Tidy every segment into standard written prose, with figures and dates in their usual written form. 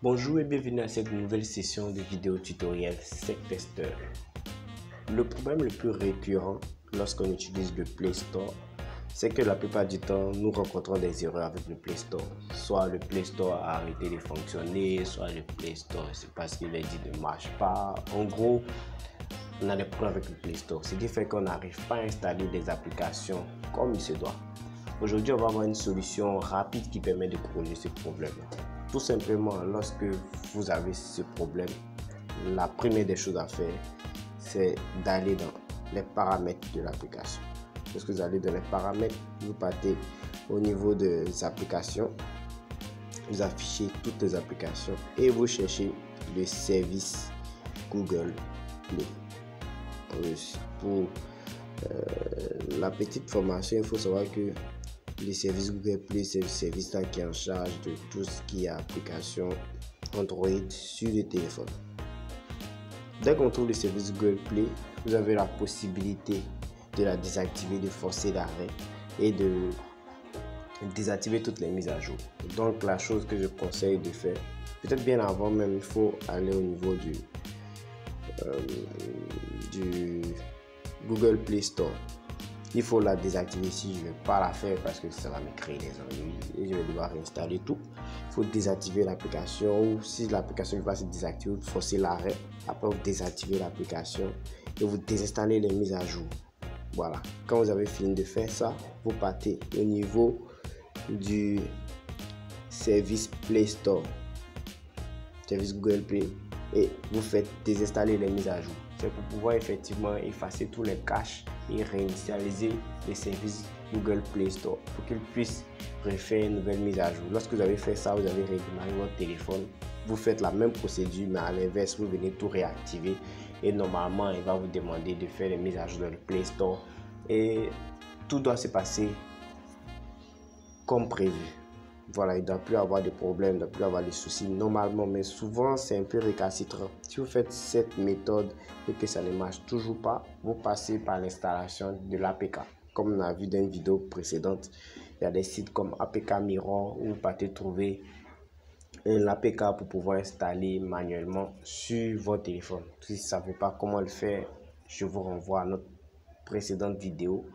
Bonjour et bienvenue à cette nouvelle session de vidéo tutoriel SecTester. Le problème le plus récurrent lorsqu'on utilise le Play Store, c'est que la plupart du temps, nous rencontrons des erreurs avec le Play Store. Soit le Play Store a arrêté de fonctionner, soit le Play Store, c'est parce qu'il est dit ne marche pas. En gros, on a des problèmes avec le Play Store, ce qui fait qu'on n'arrive pas à installer des applications comme il se doit. Aujourd'hui, on va avoir une solution rapide qui permet de corriger ce problème. Tout simplement, lorsque vous avez ce problème, la première des choses à faire, c'est d'aller dans les paramètres de l'application. Lorsque vous allez dans les paramètres, vous partez au niveau des applications, vous affichez toutes les applications et vous cherchez le service Google Play. Pour la petite formation, il faut savoir que le service Google Play, c'est le service là qui est en charge de tout ce qui est application Android sur le téléphone. Dès qu'on trouve le service Google Play, vous avez la possibilité de la désactiver, de forcer l'arrêt et de désactiver toutes les mises à jour. Donc la chose que je conseille de faire, peut-être bien avant même, il faut aller au niveau du Google Play Store. Il faut la désactiver. Si je ne vais pas la faire parce que ça va me créer des ennuis et je vais devoir réinstaller tout. Il faut désactiver l'application, ou si l'application va se désactiver, vous forcez l'arrêt. Après, vous désactivez l'application et vous désinstallez les mises à jour. Voilà. Quand vous avez fini de faire ça, vous partez au niveau du service Play Store, service Google Play, et vous faites désinstaller les mises à jour. C'est pour pouvoir effectivement effacer tous les caches et réinitialiser les services Google Play Store pour qu'il puisse refaire une nouvelle mise à jour. Lorsque vous avez fait ça, vous avez redémarré votre téléphone. Vous faites la même procédure, mais à l'inverse, vous venez tout réactiver et normalement, il va vous demander de faire les mises à jour dans le Play Store et tout doit se passer comme prévu. Voilà, il ne doit plus avoir de problème, il ne doit plus avoir de soucis normalement, mais souvent c'est un peu récalcitrant. Si vous faites cette méthode et que ça ne marche toujours pas, vous passez par l'installation de l'APK. Comme on a vu dans une vidéo précédente, il y a des sites comme APK Mirror où vous partez trouver l'APK pour pouvoir installer manuellement sur votre téléphone. Si vous ne savez pas comment le faire, je vous renvoie à notre précédente vidéo.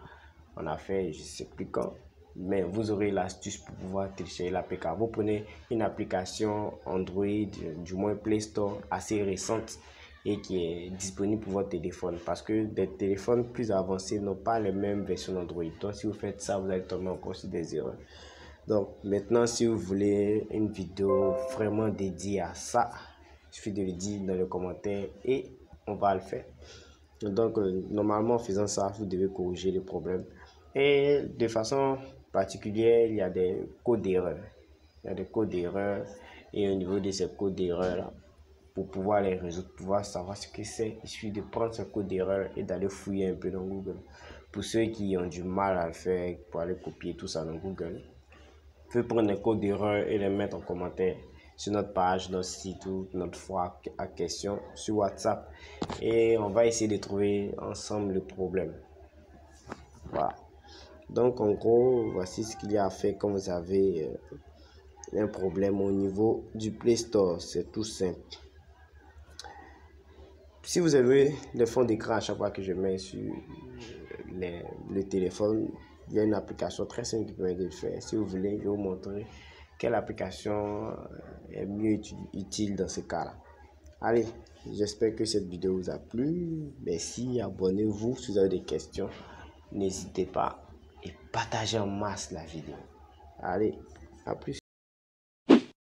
On a fait, je ne sais plus quand, mais vous aurez l'astuce pour pouvoir télécharger l'APK. Vous prenez une application Android, du moins Play Store, assez récente et qui est disponible pour votre téléphone, parce que des téléphones plus avancés n'ont pas les mêmes versions d'Android. Donc si vous faites ça, vous allez tomber encore sur des erreurs. Donc maintenant, si vous voulez une vidéo vraiment dédiée à ça, il suffit de le dire dans les commentaires et on va le faire. Donc normalement, en faisant ça, vous devez corriger le problème. Et de façon particulière, il y a des codes d'erreur. Il y a des codes d'erreur et au niveau de ces codes d'erreur, pour pouvoir les résoudre, pour pouvoir savoir ce que c'est, il suffit de prendre ce code d'erreur et d'aller fouiller un peu dans Google. Pour ceux qui ont du mal à le faire, pour aller copier tout ça dans Google, vous pouvez prendre les codes d'erreur et les mettre en commentaire sur notre page, notre site ou notre forum à questions sur WhatsApp. Et on va essayer de trouver ensemble le problème. Voilà. Donc en gros, voici ce qu'il y a à faire quand vous avez un problème au niveau du Play Store. C'est tout simple. Si vous avez le fond d'écran à chaque fois que je mets sur le téléphone, il y a une application très simple qui permet de le faire. Si vous voulez, je vais vous montrer quelle application est mieux utile dans ce cas-là. Allez, j'espère que cette vidéo vous a plu. Merci, abonnez-vous si vous avez des questions. N'hésitez pas et partagez en masse la vidéo. Allez, à plus.